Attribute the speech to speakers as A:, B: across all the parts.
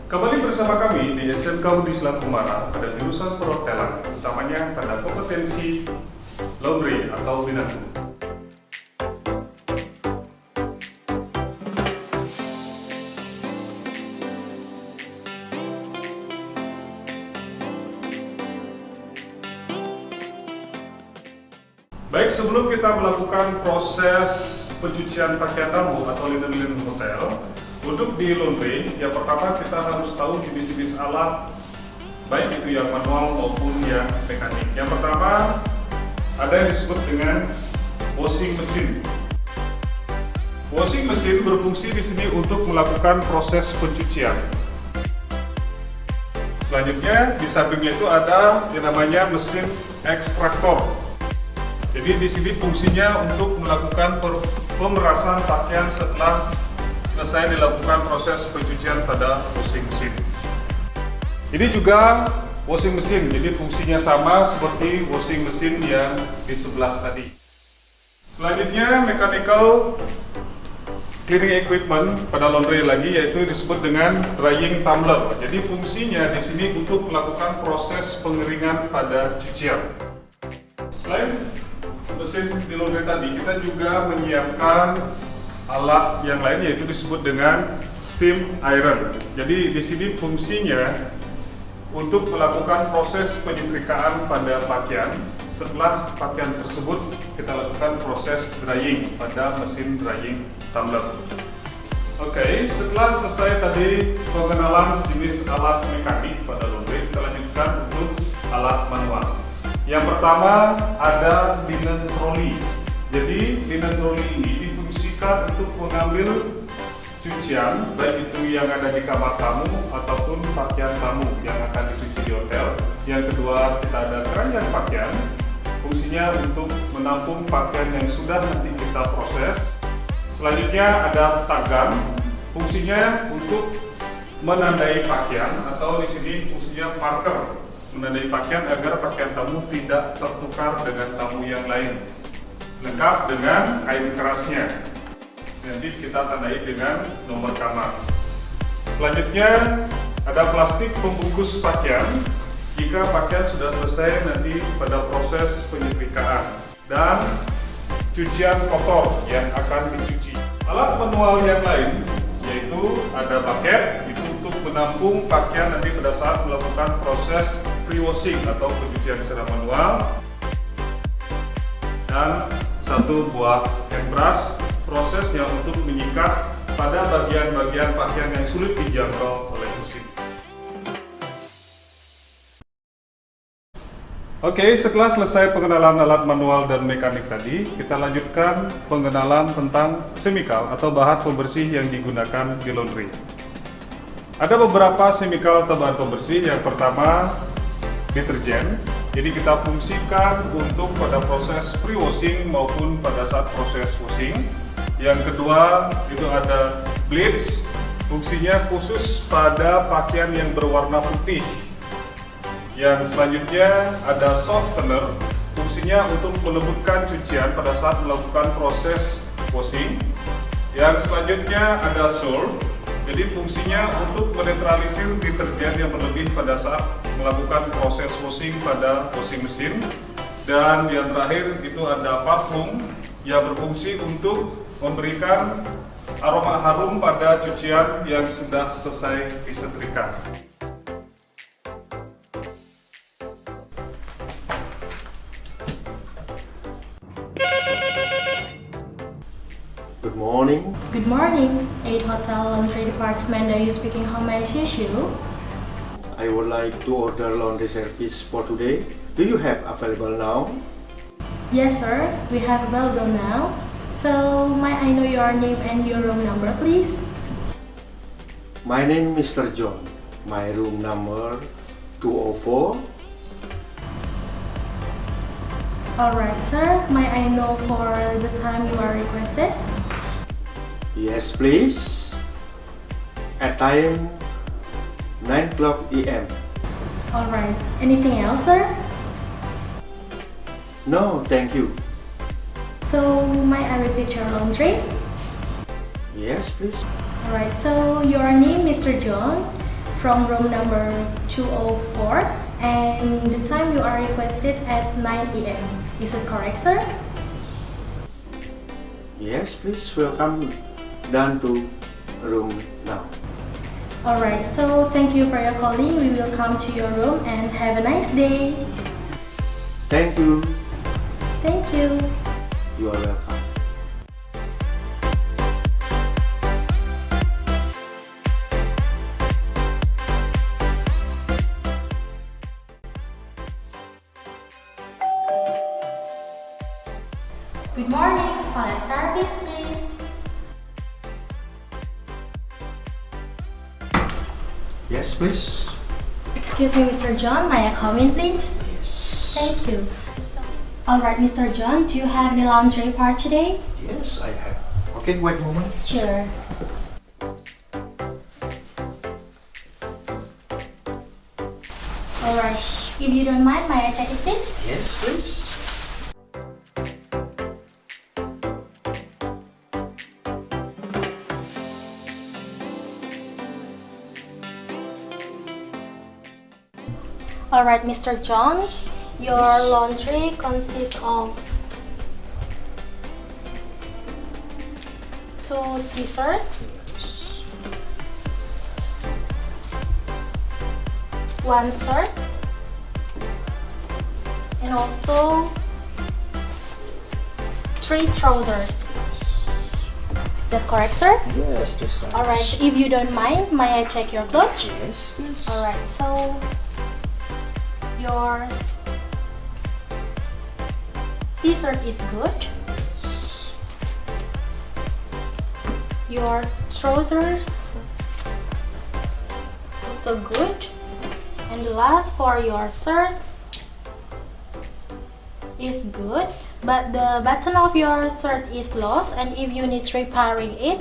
A: Kembali bersama kami di SMK Werdhi Sila Kumara pada jurusan Perhotelan, utamanya pada kompetensi laundry atau binatu. Baik, sebelum kita melakukan proses pencucian pakaian tamu atau linen-linen hotel, untuk di laundry, yang pertama kita harus tahu jenis-jenis alat, baik itu yang manual maupun yang mekanik. Yang pertama, ada yang disebut dengan washing machine. Washing machine berfungsi di sini untuk melakukan proses pencucian. Selanjutnya, di sampingnya itu ada yang namanya mesin ekstraktor. Jadi di sini fungsinya untuk melakukan pemerasan pakaian setelah selesai dilakukan proses pencucian pada washing machine. Ini juga washing machine, jadi fungsinya sama seperti washing machine yang di sebelah tadi. Selanjutnya mechanical cleaning equipment pada laundry lagi, yaitu disebut dengan drying tumbler. Jadi fungsinya di sini untuk melakukan proses pengeringan pada cucian. Selain mesin di laundry tadi, kita juga menyiapkan alat yang lain, yaitu disebut dengan steam iron. Jadi di sini fungsinya untuk melakukan proses penyetrikaan pada pakaian. Setelah pakaian tersebut kita lakukan proses drying pada mesin drying tumbler. Oke, setelah selesai tadi pengenalan jenis alat mekanik pada laundry, kita lanjutkan untuk alat manual. Yang pertama ada linen trolley. Jadi linen trolley ini untuk mengambil cucian, baik itu yang ada di kamar tamu ataupun pakaian tamu yang akan dicuci di hotel. Yang kedua, kita ada keranjang pakaian, fungsinya untuk menampung pakaian yang sudah nanti kita proses. Selanjutnya ada tagan, fungsinya untuk menandai pakaian, atau di sini fungsinya marker, menandai pakaian agar pakaian tamu tidak tertukar dengan tamu yang lain. Lengkap dengan kain kerasnya. Nanti kita tandai dengan nomor kamar. Selanjutnya ada plastik pembungkus pakaian jika pakaian sudah selesai nanti pada proses penyetrikaan, dan cucian kotor yang akan dicuci. Alat manual yang lain yaitu ada bucket, itu untuk menampung pakaian nanti pada saat melakukan proses pre-washing atau pencucian secara manual, dan satu buah hand brush, proses yang untuk menyikat pada bagian-bagian pakaian yang sulit dijangkau oleh mesin. Oke, setelah selesai pengenalan alat manual dan mekanik tadi, kita lanjutkan pengenalan tentang chemical atau bahan pembersih yang digunakan di laundry. Ada beberapa chemical atau bahan pembersih. Yang pertama, deterjen. Jadi kita fungsikan untuk pada proses pre-washing maupun pada saat proses washing. Yang kedua itu ada bleach, fungsinya khusus pada pakaian yang berwarna putih. Yang selanjutnya ada softener, fungsinya untuk melembutkan cucian pada saat melakukan proses washing. Yang selanjutnya ada salt, jadi fungsinya untuk menetralisir deterjen yang berlebih pada saat melakukan proses washing pada washing machine. Dan yang terakhir itu ada parfum yang berfungsi untuk memberikan aroma harum pada cucian yang sudah selesai disetrika.
B: Good morning.
C: Good morning. 8 Hotel Laundry Department. Are you speaking? How may I assist you?
B: I would like to order laundry service for today. Do you have available now?
C: Yes, sir. We have available now. So, may I know your name and your room number, please?
B: My name is Mr. John. My room number 204.
C: Alright, sir. May I know for the time you are requested?
B: Yes, please. At time 9 o'clock AM.
C: Alright. Anything else, sir?
B: No, thank you.
C: So, may I repeat your laundry?
B: Yes, please.
C: Alright, so your name Mr. John from room number 204 and the time you are requested at 9 a.m. Is it correct, sir?
B: Yes, please. Welcome down to room now.
C: Alright, so thank you for your calling. We will come to your room and have a nice day.
B: Thank you.
C: Thank you.
B: You are welcome.
C: Good morning. Toilet service, please.
B: Yes, please.
C: Excuse me, Mr. John. May I come in, please?
B: Yes.
C: Thank you. Alright, Mr. John, do you have any laundry for today?
B: Yes, I have. Okay, wait a moment.
C: Sure. Alright, if you don't mind, may I check it, please?
B: Yes, please.
C: Alright, Mr. John, your laundry consists of 2 t-shirts, 1 shirt, and also 3 trousers. Is that correct, sir?
B: Yes, that's right.
C: Alright, if you don't mind, may I check your clothes?
B: Yes, please.
C: Alright, so your t-shirt is good. Your trousers also good. And the last for your shirt is good. But the button of your shirt is lost, and if you need repairing it,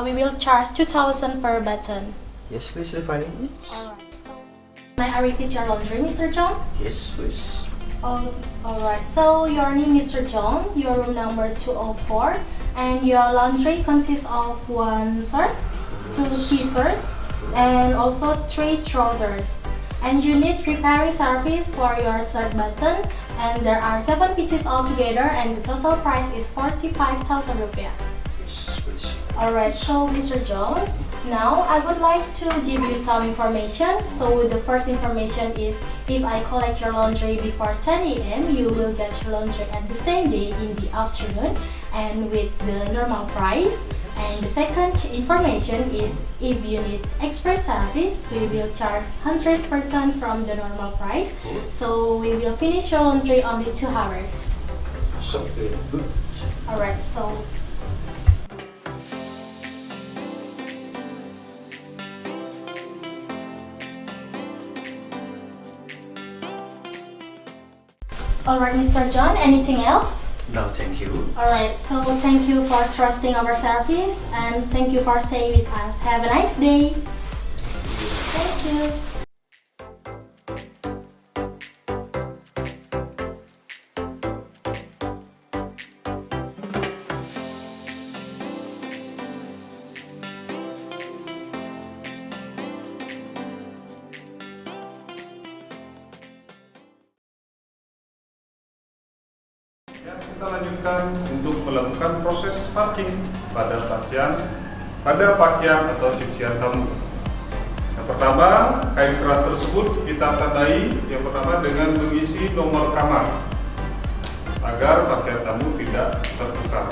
C: we will charge 2,000 per button.
B: Yes, please, refining it.
C: Alright. May I repeat your laundry, Mr. John?
B: Yes, please.
C: Alright, so your name Mr. John, your room number 204, and your laundry consists of 1 shirt, 2 t-shirts, and also 3 trousers. And you need repairing service for your shirt button, and there are 7 pieces altogether, and the total price is 45,000 rupiah.
B: Yes, please.
C: Alright, so Mr. John, now I would like to give you some information. So the first information is, if I collect your laundry before 10 a.m., you will get your laundry at the same day in the afternoon and with the normal price. And the second information is, if you need express service, we will charge 100% from the normal price. So we will finish your laundry only 2 hours.
B: So very good.
C: Alright, so alright, Mr. John, anything else?
B: No, thank you.
C: Alright, so thank you for trusting our service and thank you for staying with us. Have a nice day. Thank you.
A: Ya, kita lanjutkan untuk melakukan proses parking pada pakaian atau cucian tamu. Yang pertama, kain keras tersebut kita tandai yang pertama dengan mengisi nomor kamar agar pakaian tamu tidak tertukar.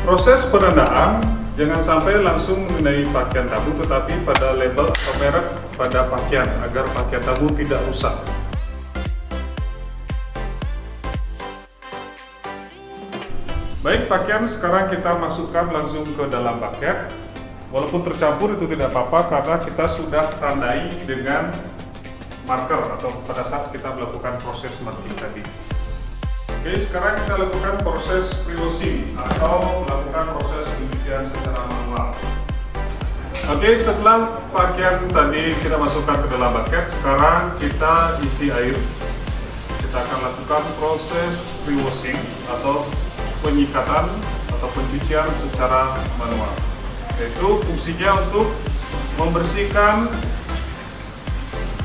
A: Proses penandaan jangan sampai langsung mengenai pakaian tamu, tetapi pada label atau merek pada pakaian agar pakaian tamu tidak rusak. Baik, pakaian sekarang kita masukkan langsung ke dalam paket. Walaupun tercampur itu tidak apa-apa karena kita sudah tandai dengan marker atau pada saat kita melakukan proses marking tadi. Oke, sekarang kita lakukan proses pre-washing atau melakukan proses pencucian secara manual. Oke, setelah pakaian tadi kita masukkan ke dalam bucket, sekarang kita isi air. Kita akan lakukan proses pre-washing atau penyikatan atau pencucian secara manual. Yaitu fungsinya untuk membersihkan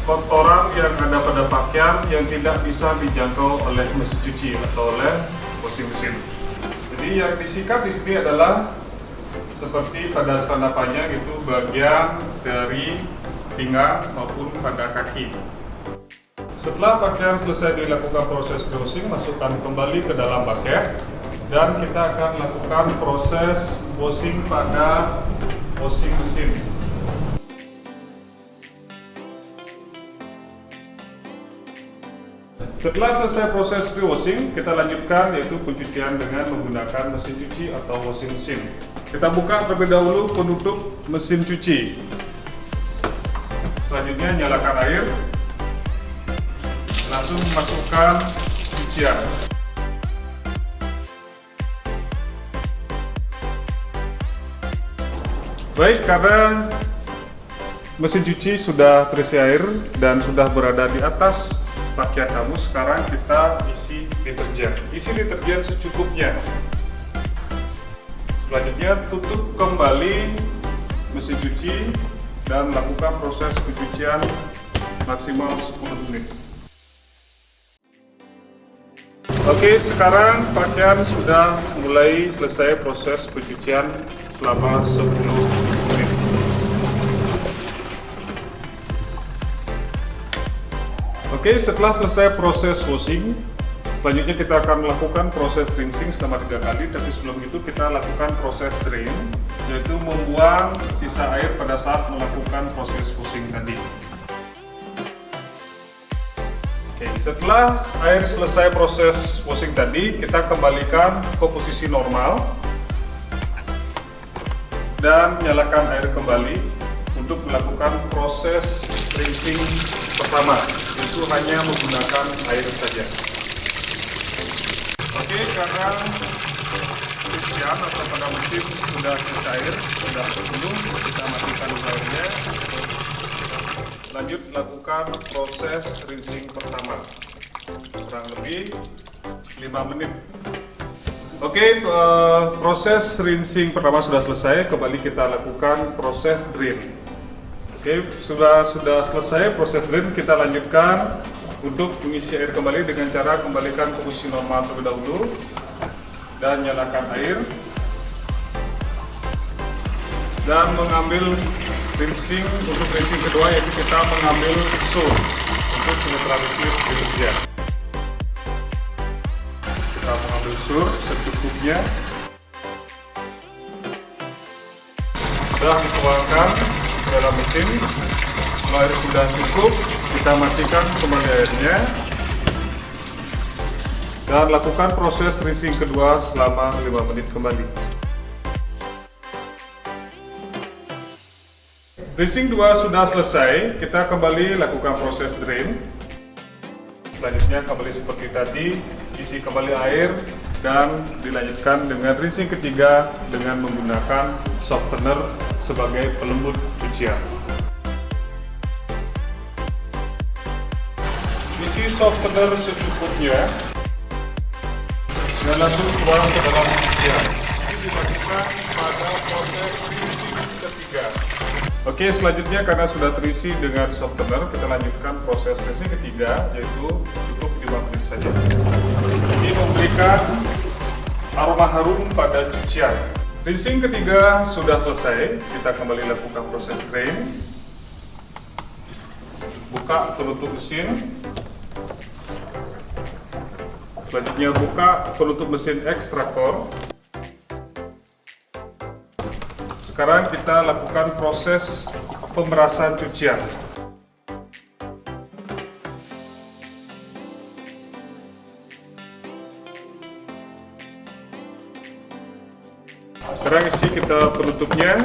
A: kotoran yang ada pada pakaian yang tidak bisa dijangkau oleh mesin cuci atau oleh washing machine. Jadi yang disikat di sini adalah seperti pada celana panjang itu bagian dari pinggang maupun pada kaki. Setelah pakaian selesai dilakukan proses washing, masukkan kembali ke dalam bucket dan kita akan lakukan proses washing pada washing mesin. Setelah selesai proses pre-washing, kita lanjutkan yaitu pencucian dengan menggunakan mesin cuci atau washing machine. Kita buka terlebih dahulu penutup mesin cuci. Selanjutnya nyalakan air. Langsung masukkan cucian. Baik, karena mesin cuci sudah terisi air dan sudah berada di atas pakaian kamu, sekarang kita isi deterjen. Isi deterjen secukupnya. Selanjutnya tutup kembali mesin cuci dan lakukan proses pencucian maksimal 10 menit. Oke, sekarang pakaian sudah mulai selesai proses pencucian selama 10 menit. Oke, setelah selesai proses washing, selanjutnya kita akan melakukan proses rinsing selama 3 kali. Tapi sebelum itu kita lakukan proses drain, yaitu membuang sisa air pada saat melakukan proses washing tadi. Oke, setelah air selesai proses washing tadi, kita kembalikan ke posisi normal dan nyalakan air kembali untuk melakukan proses rinsing pertama, yaitu hanya menggunakan air saja. Oke, karena cucian atau pada mesin sudah cair, sudah penuh, kita matikan airnya. Lanjut lakukan proses rinsing pertama, kurang lebih 5 menit. Oke, proses rinsing pertama sudah selesai. Kembali kita lakukan proses drain. Oke, sudah selesai proses drain. Kita lanjutkan untuk mengisi air kembali dengan cara kembalikan ke posisi normal terlebih dahulu dan nyalakan air dan mengambil rinsing. Untuk rinsing kedua yaitu kita mengambil sur untuk menetralisir deterjen. Kita mengambil sur secukupnya. Sudah dituangkan ke dalam mesin. Kalau air sudah cukup, kita matikan kembali airnya dan lakukan proses rinsing kedua selama 5 menit kembali. Rinsing 2 sudah selesai, kita kembali lakukan proses drain. Selanjutnya kembali seperti tadi, isi kembali air dan dilanjutkan dengan rinsing ketiga dengan menggunakan softener sebagai pelembut cucian. Isi softener secukupnya dan langsung tuang ke dalam cucian. Ini dilakukan pada proses rinsing ketiga. Oke, selanjutnya karena sudah terisi dengan softener, kita lanjutkan proses rinsing ketiga, yaitu cukup 5 menit saja. Ini memberikan aroma harum pada cucian. Rinsing ketiga sudah selesai, kita kembali lakukan proses drain. Buka penutup mesin. Selanjutnya buka penutup mesin ekstraktor. Sekarang kita lakukan proses pemerasan cucian. Sekarang isi kita penutupnya.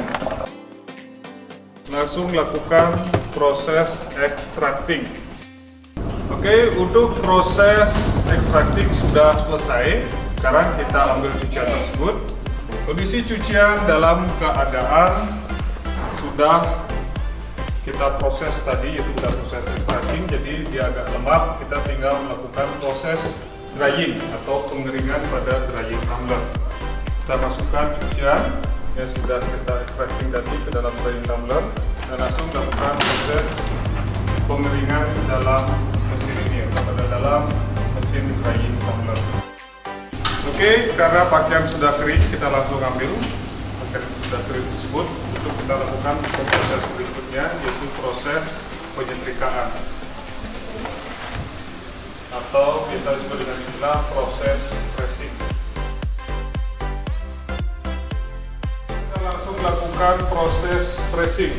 A: Langsung lakukan proses extracting. Oke, untuk proses extracting sudah selesai. Sekarang kita ambil cucian tersebut. Kondisi cucian dalam keadaan sudah kita proses tadi, yaitu sudah proses extracting, jadi dia agak lembab, kita tinggal melakukan proses drying atau pengeringan pada drying tumbler. Kita masukkan cucian yang sudah kita extracting tadi ke dalam drying tumbler dan langsung lakukan proses pengeringan dalam mesin ini atau pada dalam mesin drying tumbler. Oke, karena pakaian sudah kering, kita langsung ambil pakaian yang sudah kering tersebut untuk kita lakukan proses berikutnya, yaitu proses penyetrikaan atau biasa disebut dengan istilah proses pressing. Kita langsung lakukan proses pressing.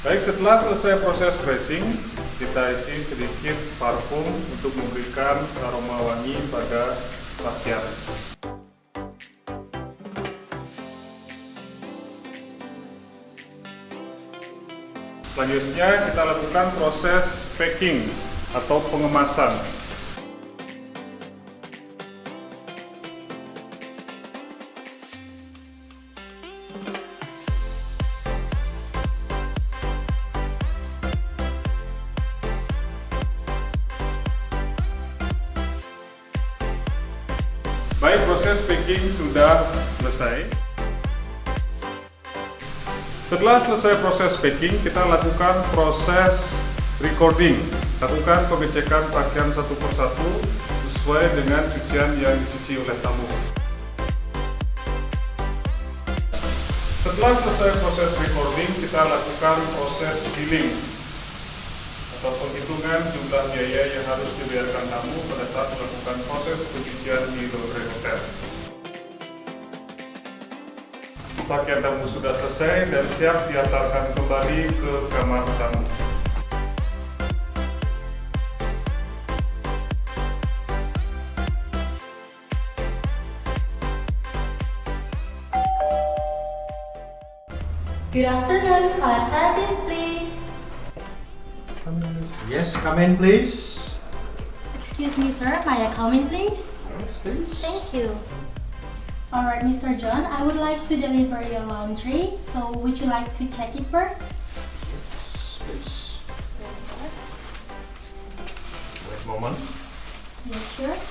A: Baik, setelah selesai proses pressing, kita isi sedikit parfum untuk memberikan aroma wangi pada pakaian. Selanjutnya kita lakukan proses packing atau pengemasan. Baik, proses packing sudah selesai. Setelah selesai proses packing, kita lakukan proses recording. Lakukan pengecekan pakaian satu persatu sesuai dengan cucian yang dicuci oleh tamu. Setelah selesai proses recording, kita lakukan proses billing atau penghitungan jumlah biaya yang harus dibayarkan tamu pada saat melakukan proses pencucian di laundry hotel. Pakaian tamu sudah selesai dan siap diantarkan kembali ke kamar tamu.
C: Good afternoon, file service please.
B: Yes, come in please.
C: Excuse me sir, may I come in please?
B: Yes, please.
C: Thank you. Alright Mr. John, I would like to deliver your laundry, so would you like to check it first?
B: Yes, please. Wait a moment.
C: Yes, sure.
B: 1,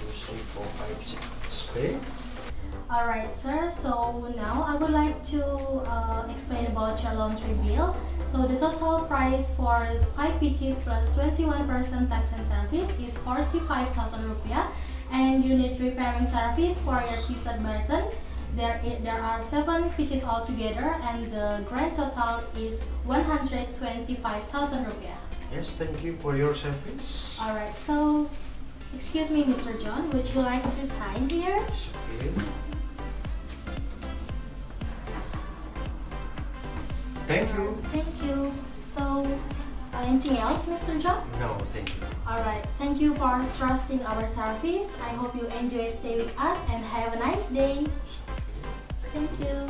B: 2, 3, 4, 5, 6. Spray.
C: Alright sir, so now I would like to explain about your laundry bill. So the total price for 5 pieces plus 21% tax and service is 45,000 rupiah, and unit repairing service for your t-shirt button. There are 7 pieces altogether, and the grand total is 125,000 rupiah.
B: Yes, thank you for your service.
C: Alright, so excuse me Mr. John, would you like to sign here?
B: Okay. Thank you.
C: Thank you. So, anything else, Mr. John?
B: No, thank you.
C: Alright, thank you for trusting our service. I hope you enjoy stay with us and have a nice day. Thank you.